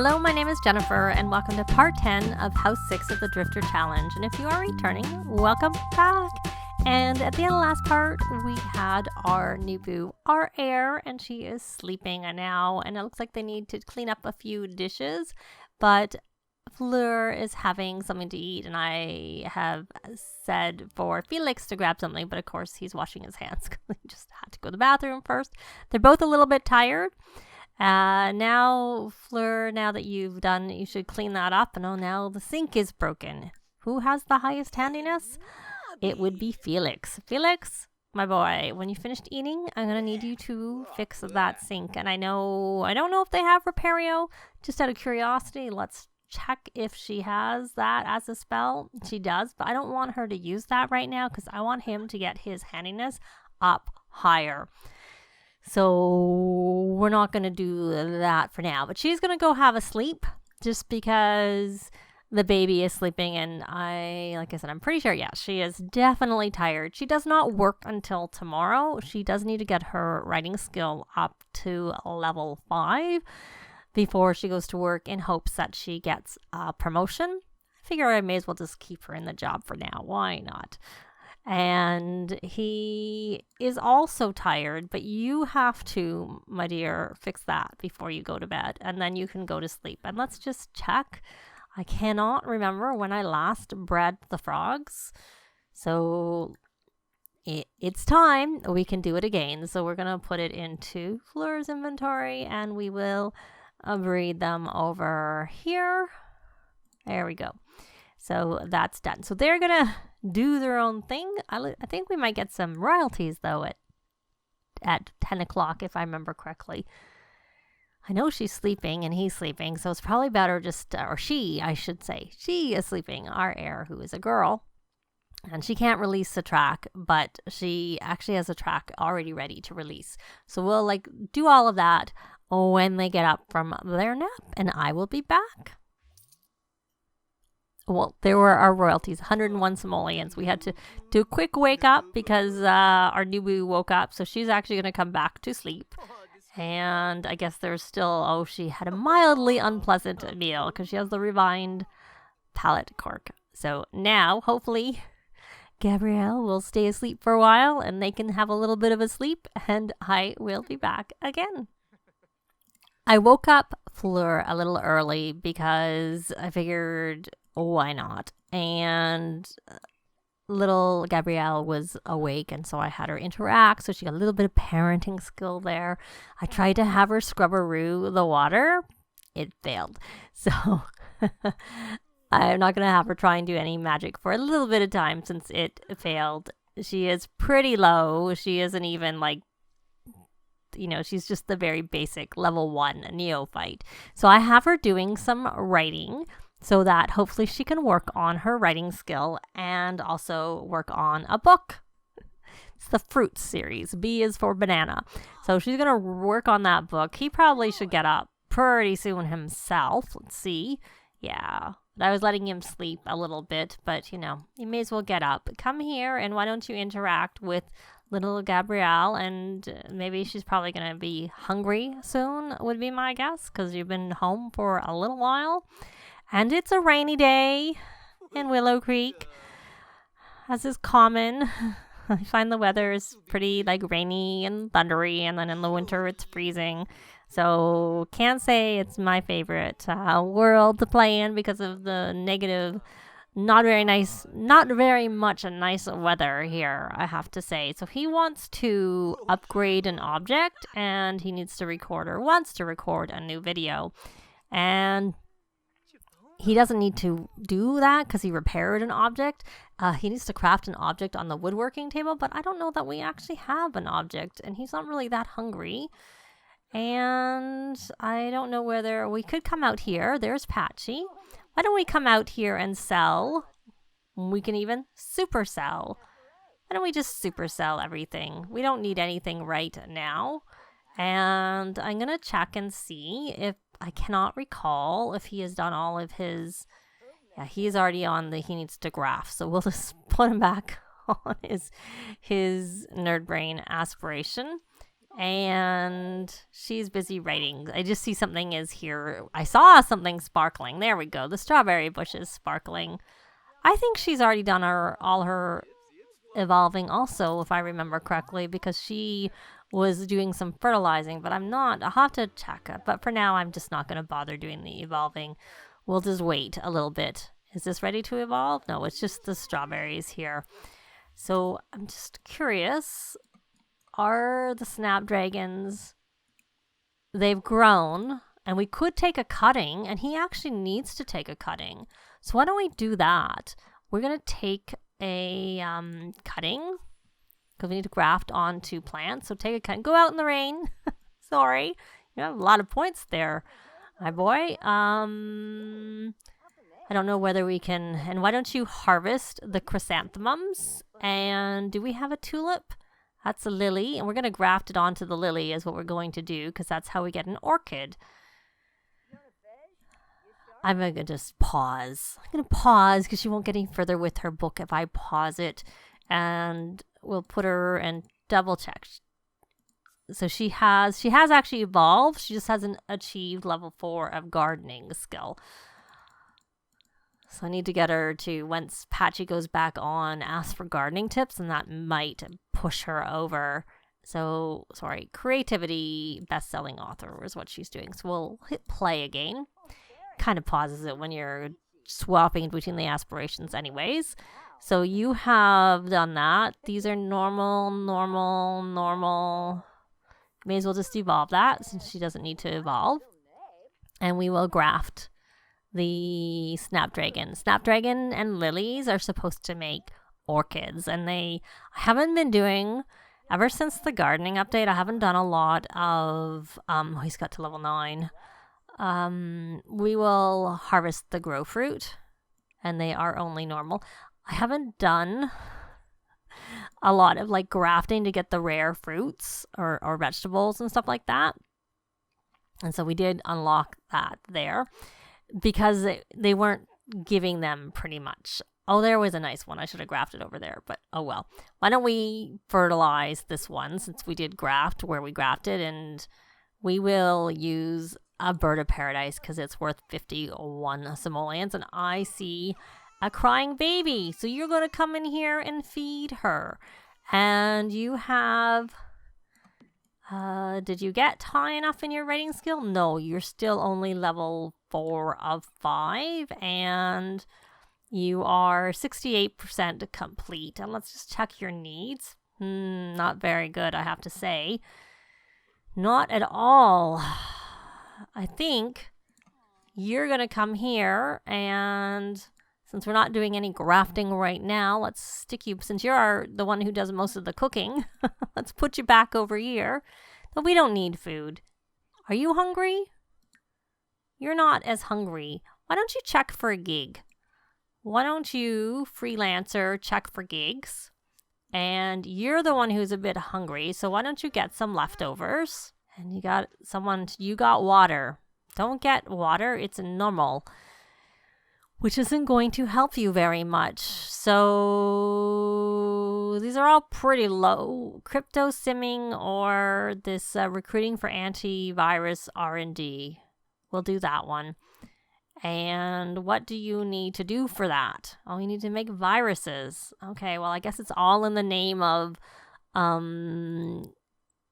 Hello, my name is Jennifer, and welcome to part 10 of House 6 of the Drifter Challenge. And if you are returning, welcome back. And at the end of the last part, we had our nooboo, our Heir, and she is sleeping now. And it looks like they need to clean up a few dishes, but Fleur is having something to eat, and I have said for Felix to grab something, but of course he's washing his hands because he just had to go to the bathroom first. They're both a little bit tired. Now, Fleur, now that you've done, you should clean that up. And oh, now the sink is broken. Who has the highest handiness? It would be Felix. Felix, my boy, when you finished eating, I'm going to need you to fix that sink. And I don't know if they have Repario. Just out of curiosity, let's check if she has that as a spell. She does, but I don't want her to use that right now because I want him to get his handiness up higher. So we're not going to do that for now, but she's going to go have a sleep just because the baby is sleeping. And like I said, I'm pretty sure, she is definitely tired. She does not work until tomorrow. She does need to get her writing skill up to level 5 before she goes to work in hopes that she gets a promotion. I figure I may as well just keep her in the job for now. Why not? And he is also tired, but you have to, my dear, fix that before you go to bed, and then you can go to sleep. And let's just check. I cannot remember when I last bred the frogs, so it's time. We can do it again. So we're going to put it into Fleur's inventory, and we will breed them over here. There we go. So that's done. So they're going to do their own thing. I think we might get some royalties, though, at 10 o'clock, if I remember correctly. I know she's sleeping and he's sleeping, so it's probably better or she, I should say. She is sleeping, our Heir, who is a girl. And she can't release the track, but she actually has a track already ready to release. So we'll, do all of that when they get up from their nap, and I will be back. Well, there were our royalties, 101 simoleons. We had to do a quick wake up because our nooboo woke up. So she's actually going to come back to sleep. And I guess there's still, she had a mildly unpleasant meal because she has the refined palate cork. So now, hopefully, Gabrielle will stay asleep for a while and they can have a little bit of a sleep. And I will be back again. I woke up Fleur a little early because I figured, why not? And little Gabrielle was awake, and so I had her interact, so she got a little bit of parenting skill there. I tried to have her scrubberoo the water. It failed. So I'm not going to have her try and do any magic for a little bit of time since it failed. She is pretty low. She isn't even she's just the very basic level 1 neophyte. So I have her doing some writing so that hopefully she can work on her writing skill and also work on a book. It's the Fruits series. B is for banana. So she's going to work on that book. He probably should get up pretty soon himself. Let's see. Yeah. I was letting him sleep a little bit, but he may as well get up. Come here, and why don't you interact with little Gabrielle, and maybe she's probably going to be hungry soon, would be my guess, because you've been home for a little while. And it's a rainy day in Willow Creek, as is common. I find the weather is pretty rainy and thundery, and then in the winter it's freezing. So can't say it's my favorite world to play in because of the negative, not very much a nice weather here, I have to say. So he wants to upgrade an object, and he needs to record or wants to record a new video. And he doesn't need to do that because he repaired an object. He needs to craft an object on the woodworking table, but I don't know that we actually have an object, and he's not really that hungry. And I don't know whether we could come out here. There's Patchy. Why don't we come out here and sell? We can even supersell. Why don't we just supersell everything? We don't need anything right now. And I'm going to check and see if I cannot recall if he has done all of his. Yeah, he's already on he needs to graph. So we'll just put him back on his nerd brain aspiration. And she's busy writing. I just see something is here. I saw something sparkling. There we go. The strawberry bush is sparkling. I think she's already done all her evolving also, if I remember correctly, because she was doing some fertilizing, but I'm not. I'll have to check it. But for now, I'm just not going to bother doing the evolving. We'll just wait a little bit. Is this ready to evolve? No, it's just the strawberries here. So I'm just curious. Are the snapdragons, they've grown, and we could take a cutting, and he actually needs to take a cutting. So why don't we do that? We're going to take a cutting, because we need to graft onto plants. So take a cutting. Go out in the rain. Sorry. You have a lot of points there, my boy. I don't know whether we can, and why don't you harvest the chrysanthemums? And do we have a tulip? That's a lily, and we're going to graft it onto the lily is what we're going to do, because that's how we get an orchid. I'm going to just pause. I'm going to pause because she won't get any further with her book if I pause it. And we'll put her and double check. So she has actually evolved. She just hasn't achieved level 4 of gardening skill. So I need to get her to, once Patchy goes back on, ask for gardening tips, and that might push her over. So, sorry, creativity, best-selling author is what she's doing. So we'll hit play again. Kind of pauses it when you're swapping between the aspirations anyways. So you have done that. These are normal. May as well just evolve that since she doesn't need to evolve. And we will graft the snapdragon. Snapdragon and lilies are supposed to make orchids, and I haven't been doing, ever since the gardening update, I haven't done a lot of, he's got to level 9. We will harvest the grow fruit, and they are only normal. I haven't done a lot of like grafting to get the rare fruits or vegetables and stuff like that. And so we did unlock that there, because they weren't giving them pretty much. Oh, there was a nice one. I should have grafted over there, but oh well. Why don't we fertilize this one, since we did graft where we grafted, and we will use a bird of paradise because it's worth 51 simoleons, and I see a crying baby. So you're going to come in here and feed her. And you have... did you get high enough in your writing skill? No, you're still only level 4 of 5, and you are 68% complete. And let's just check your needs. Not very good, I have to say. Not at all. I think you're going to come here, and since we're not doing any grafting right now, let's stick you, since you're the one who does most of the cooking, let's put you back over here. But we don't need food. Are you hungry? You're not as hungry. Why don't you check for a gig? Why don't you, freelancer, check for gigs? And you're the one who's a bit hungry, so why don't you get some leftovers? And you got water. Don't get water, it's normal, which isn't going to help you very much. So these are all pretty low. Crypto simming or this recruiting for antivirus R&D. We'll do that one. And what do you need to do for that? Oh, you need to make viruses. Okay, well, I guess it's all in the name of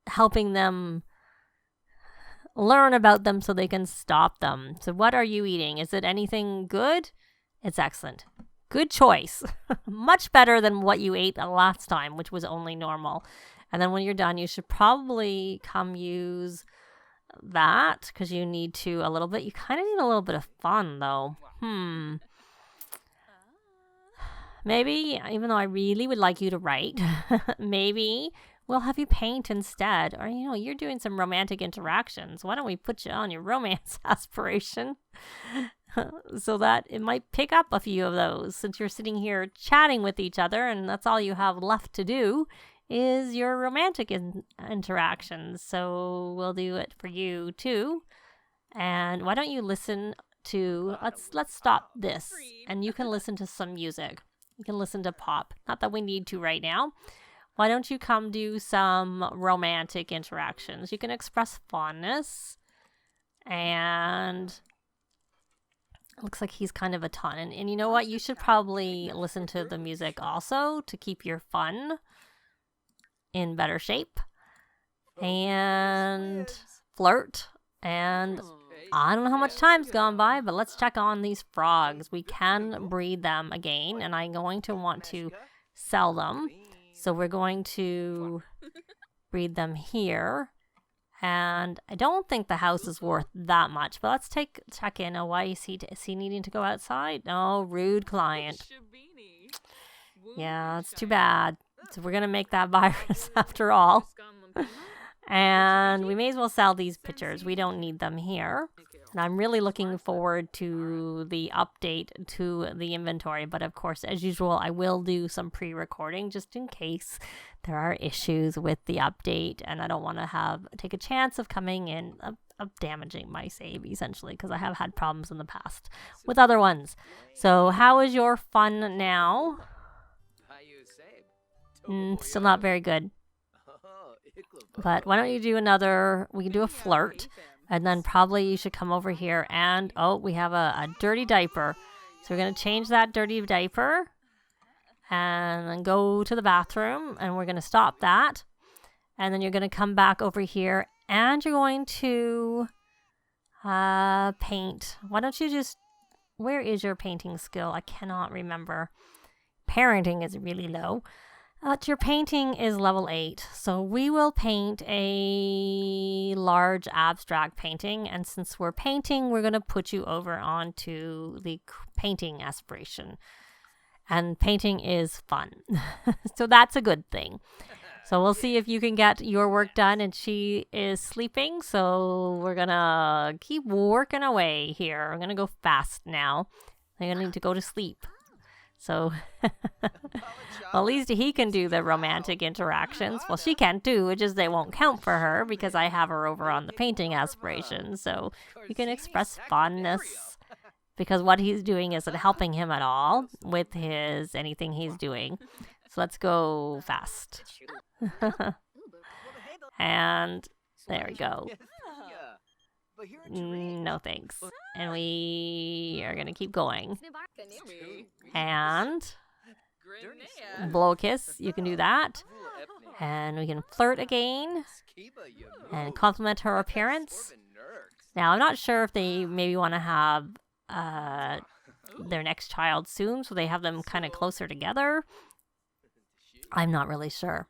helping them learn about them so they can stop them. So what are you eating? Is it anything good? It's excellent. Good choice. Much better than what you ate the last time, which was only normal. And then when you're done, you should probably come use that, because you need to a little bit. You kind of need a little bit of fun, though. Maybe, even though I really would like you to write, maybe we'll have you paint instead. Or, you're doing some romantic interactions. Why don't we put you on your romance aspiration so that it might pick up a few of those, since you're sitting here chatting with each other and that's all you have left to do is your romantic interactions. So we'll do it for you too. And why don't you listen to, let's stop this, and you can listen to some music. You can listen to pop. Not that we need to right now. why don't you come do some romantic interactions? You can express fondness. And it looks like he's kind of a ton. And you know what? You should probably listen to the music also to keep your fun in better shape. And flirt. And I don't know how much time's gone by, but let's check on these frogs. We can breed them again, and I'm going to want to sell them. So we're going to breed them here. And I don't think the house is worth that much, but let's check in. Oh, why is he needing to go outside? No, rude client. Yeah, it's too bad. So we're going to make that virus after all. And we may as well sell these pictures. We don't need them here. And I'm really looking forward to the update to the inventory. But of course, as usual, I will do some pre-recording just in case there are issues with the update. And I don't want to take a chance of coming in of damaging my save, essentially, because I have had problems in the past with other ones. So how is your fun now? Still not very good. But why don't you do another, we can do a flirt, and then probably you should come over here and, oh, we have a dirty diaper. So we're going to change that dirty diaper and then go to the bathroom, and we're going to stop that. And then you're going to come back over here and you're going to paint. Why don't you just, where is your painting skill? I cannot remember. Parenting is really low. Your painting is level 8, so we will paint a large abstract painting, and since we're painting, we're going to put you over onto the painting aspiration. And painting is fun, so that's a good thing. So we'll see if you can get your work done, and she is sleeping, so we're going to keep working away here. I'm going to go fast now. I'm going to need to go to sleep. So, well, at least he can do the romantic interactions. Well, she can't do, which is they won't count for her because I have her over on the painting aspiration. So you can express fondness because what he's doing isn't helping him at all with anything he's doing. So let's go fast. And there we go. No thanks. And we are going to keep going. And blow a kiss. You can do that. And we can flirt again. And compliment her appearance. Now, I'm not sure if they maybe want to have their next child soon, so they have them kind of closer together. I'm not really sure.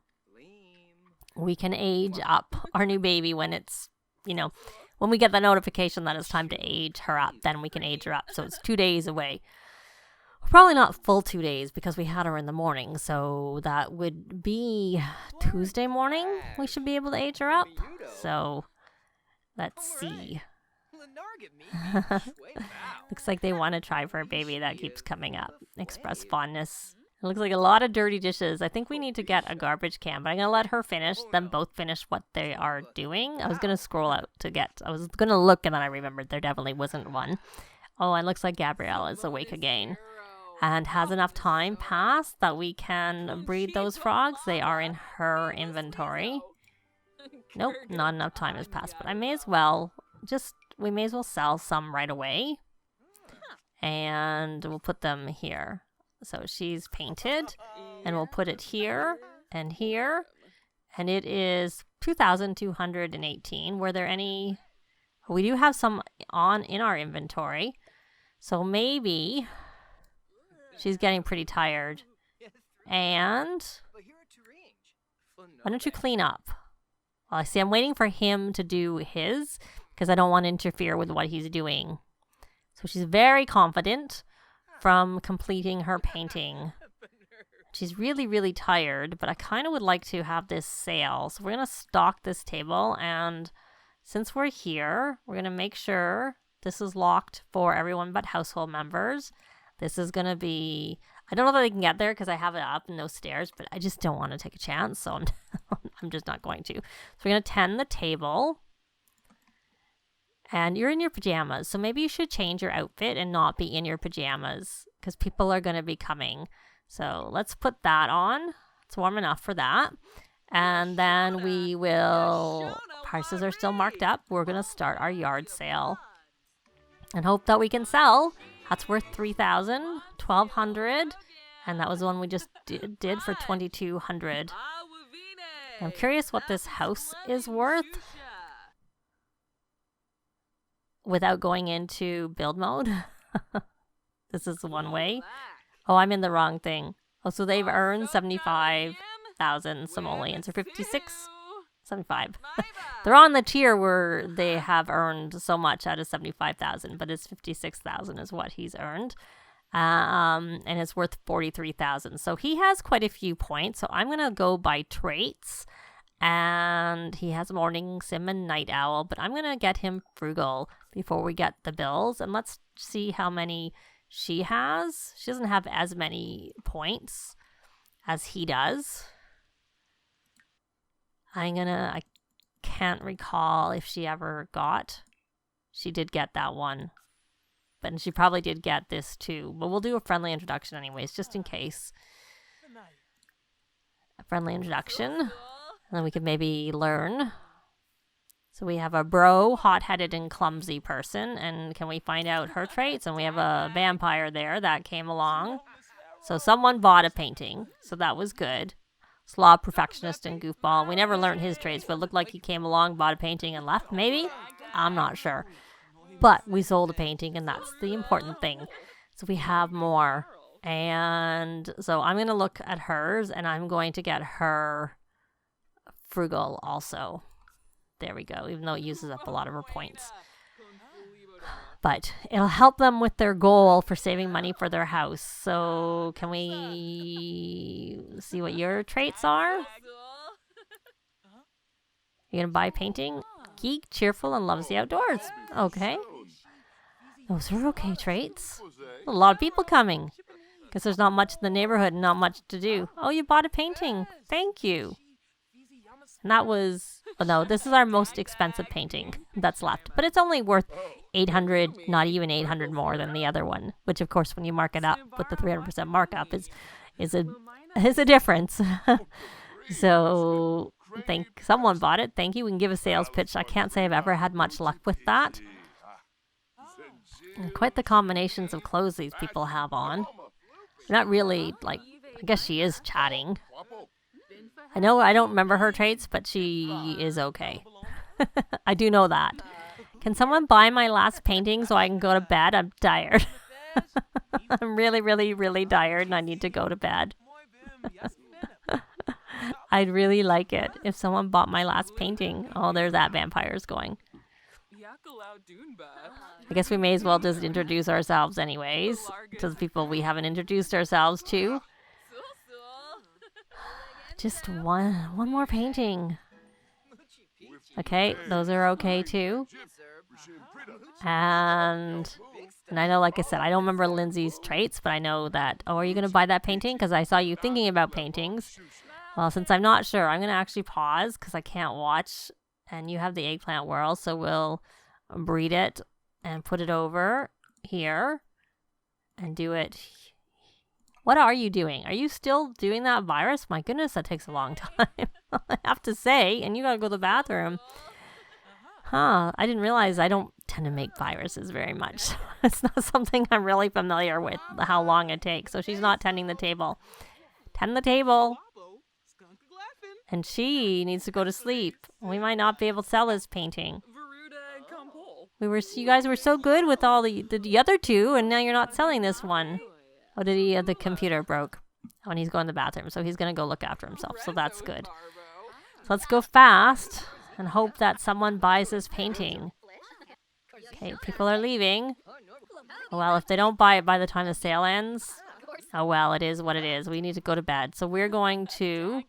We can age up our new baby when it's, when we get the notification that it's time to age her up, then we can age her up. So it's 2 days away. Probably not full 2 days because we had her in the morning. So that would be Tuesday morning. We should be able to age her up. So let's see. Looks like they want to try for a baby that keeps coming up. Express fondness. It looks like a lot of dirty dishes. I think we need to get a garbage can, but I'm going to let her finish, them both finish what they are doing. I was going to scroll out I was going to look and then I remembered there definitely wasn't one. Oh, and it looks like Gabrielle is awake again and has enough time passed that we can breed those frogs. They are in her inventory. Nope, not enough time has passed, but I may as well we may as well sell some right away and we'll put them here. So she's painted, and we'll put it here and here, and it is 2,218. Were there any? We do have some in our inventory, so maybe she's getting pretty tired. And why don't you clean up? Well, I see I'm waiting for him to do his because I don't want to interfere with what he's doing. So she's very confident from completing her painting. She's really, really tired, but I kind of would like to have this sale. So we're going to stock this table, and since we're here, we're going to make sure this is locked for everyone but household members. This is going to be, I don't know if they can get there because I have it up in those stairs, but I just don't want to take a chance, so I'm just not going to. So we're going to tend the table. And you're in your pajamas, so maybe you should change your outfit and not be in your pajamas because people are going to be coming. So let's put that on. It's warm enough for that. And then we will, prices are still marked up. We're going to start our yard sale and hope that we can sell. That's worth 3,000, 1,200. And that was the one we just did for 2,200. I'm curious what this house is worth without going into build mode. This is one way. Oh, I'm in the wrong thing. Oh, so they've earned 75,000 simoleons, or 56, 75. They're on the tier where they have earned so much out of 75,000, but it's 56,000 is what he's earned. And it's worth 43,000. So he has quite a few points. So I'm going to go by traits. And he has morning sim and night owl, but I'm going to get him frugal before we get the bills. And let's see how many she has. She doesn't have as many points as he does. I can't recall if she ever got. She did get that one. But she probably did get this too. But we'll do a friendly introduction anyways, just in case. A friendly introduction. And then we can maybe learn. So we have a bro, hot-headed and clumsy person. And can we find out her traits? And we have a vampire there that came along. So someone bought a painting. So that was good. Slob, perfectionist, and goofball. We never learned his traits, but it looked like he came along, bought a painting, and left, maybe? I'm not sure. But we sold a painting, and that's the important thing. So we have more. And so I'm going to look at hers, and I'm going to get her frugal also. There we go, even though it uses up a lot of her points. But it'll help them with their goal for saving money for their house. So can we see what your traits are? You're going to buy painting? Geek, cheerful, and loves the outdoors. Okay. Those are okay traits. A lot of people coming. Because there's not much in the neighborhood and not much to do. Oh, you bought a painting. Thank you. And that was... Oh, no, this is our most expensive painting that's left. But it's only worth 800, not even 800 more than the other one. Which, of course, when you mark it up with the 300% markup is a difference. So... someone bought it. Thank you. We can give a sales pitch. I can't say I've ever had much luck with that. And quite the combinations of clothes these people have on. Not really, like, I guess she is chatting. I know I don't remember her traits, but she is okay. I do know that. Can someone buy my last painting so I can go to bed? I'm tired. I'm really, really, really tired and I need to go to bed. I'd really like it if someone bought my last painting. Oh, there's that vampire's going. I guess we may as well just introduce ourselves anyways to the people we haven't introduced ourselves to. Just one more painting. Okay, those are okay too. And I know, like I said, I don't remember Lindsay's traits, but I know that, oh, are you going to buy that painting? Because I saw you thinking about paintings. Well, since I'm not sure, I'm going to actually pause because I can't watch. And you have the eggplant whirl, so we'll breed it and put it over here and do it. What are you doing? Are you still doing that virus? My goodness, that takes a long time. I have to say, and you got to go to the bathroom. Huh, I didn't realize I don't tend to make viruses very much. It's not something I'm really familiar with, how long it takes. So she's not tending the table. Tend the table. And she needs to go to sleep. We might not be able to sell this painting. You guys were so good with all the other two, and now you're not selling this one. Oh, the computer broke. Oh, and he's going to the bathroom, so he's going to go look after himself. So that's good. So let's go fast and hope that someone buys this painting. Okay, people are leaving. Oh, well, if they don't buy it by the time the sale ends, oh, well, it is what it is. We need to go to bed. So we're going to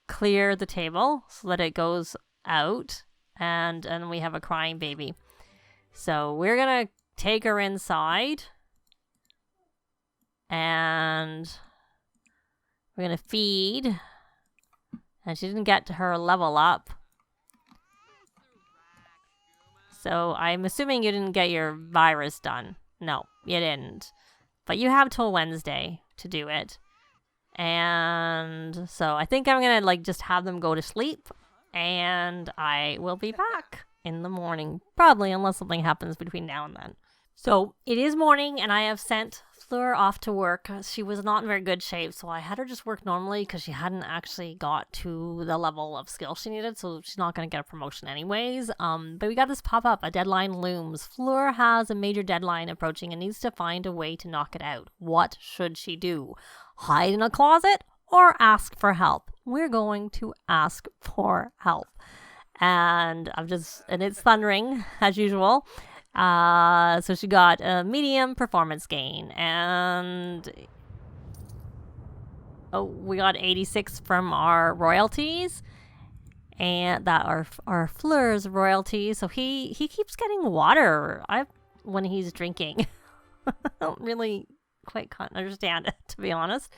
clear the table so that it goes out, and we have a crying baby. So we're gonna take her inside and we're gonna feed, and she didn't get to her level up, so I'm assuming you didn't get your virus done. No, you didn't, but you have till Wednesday to do it. And so I think I'm going to like just have them go to sleep, and I will be back in the morning, probably, unless something happens between now and then. So it is morning, and I have sent Fleur off to work. She was not in very good shape, so I had her just work normally because she hadn't actually got to the level of skill she needed, so she's not going to get a promotion anyways. But we got this pop-up, a deadline looms. Fleur has a major deadline approaching and needs to find a way to knock it out. What should she do? Hide in a closet or ask for help? We're going to ask for help. And it's thundering as usual. So she got a medium performance gain, and we got 86 from our royalties, and that are Fleur's royalties. So he keeps getting water when he's drinking. I don't really quite can't understand it, to be honest.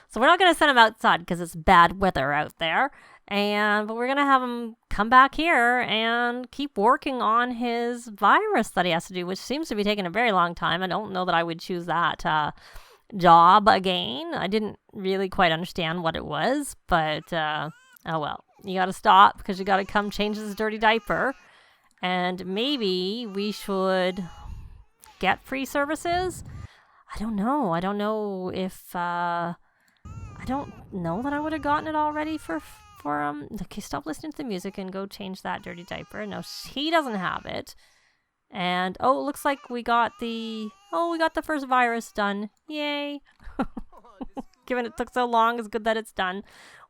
So we're not going to send him outside because it's bad weather out there. But we're going to have him come back here and keep working on his virus that he has to do, which seems to be taking a very long time. I don't know that I would choose that job again. I didn't really quite understand what it was, but oh well. You got to stop because you got to come change this dirty diaper. And maybe we should get free services. I don't know. I don't know if I don't know that I would have gotten it already for okay, stop listening to the music and go change that dirty diaper. No, he doesn't have it. And it looks like we got the first virus done. Yay. Given it took so long, it's good that it's done.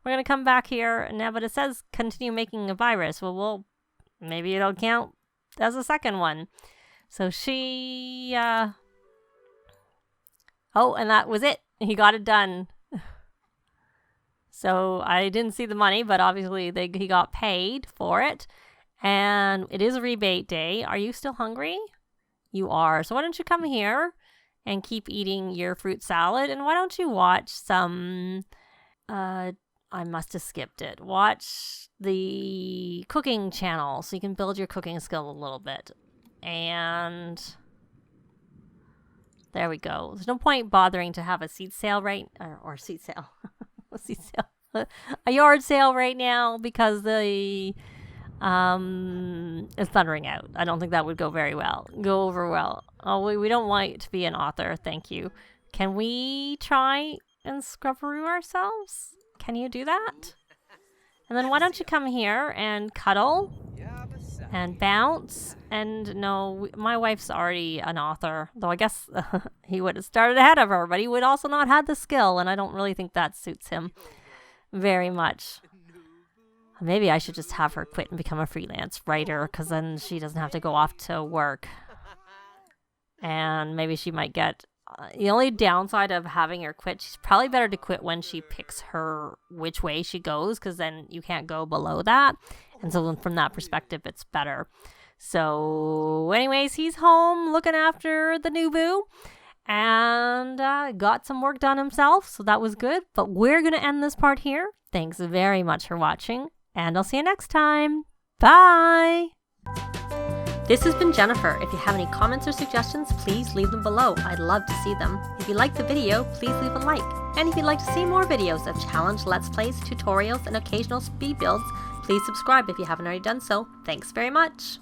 We're going to come back here now, but it says continue making a virus. Well, maybe it'll count as a second one. So she and that was it. He got it done. So I didn't see the money, but obviously he got paid for it. And it is a rebate day. Are you still hungry? You are. So why don't you come here and keep eating your fruit salad? And why don't you watch some... I must have skipped it. Watch the cooking channel so you can build your cooking skill a little bit. And... there we go. There's no point bothering to have a seed sale or seed sale. A seed sale. A yard sale right now because the it's thundering out. I don't think that would go over well. Oh, we don't want it to be an author. Thank you. Can we try and scrubberoo ourselves? Can you do that? And then why don't you come here and cuddle and bounce? And no, my wife's already an author, though I guess he would have started ahead of her, but he would also not have the skill, and I don't really think that suits him very much. Maybe I should just have her quit and become a freelance writer, because then she doesn't have to go off to work. And maybe she might get... the only downside of having her quit, she's probably better to quit when she picks which way she goes, because then you can't go below that. And so from that perspective, it's better. So anyways, he's home looking after the nooboo and got some work done himself. So that was good. But we're going to end this part here. Thanks very much for watching, and I'll see you next time. Bye! This has been Jennifer. If you have any comments or suggestions, please leave them below. I'd love to see them. If you liked the video, please leave a like. And if you'd like to see more videos of challenge, let's plays, tutorials, and occasional speed builds, please subscribe if you haven't already done so. Thanks very much.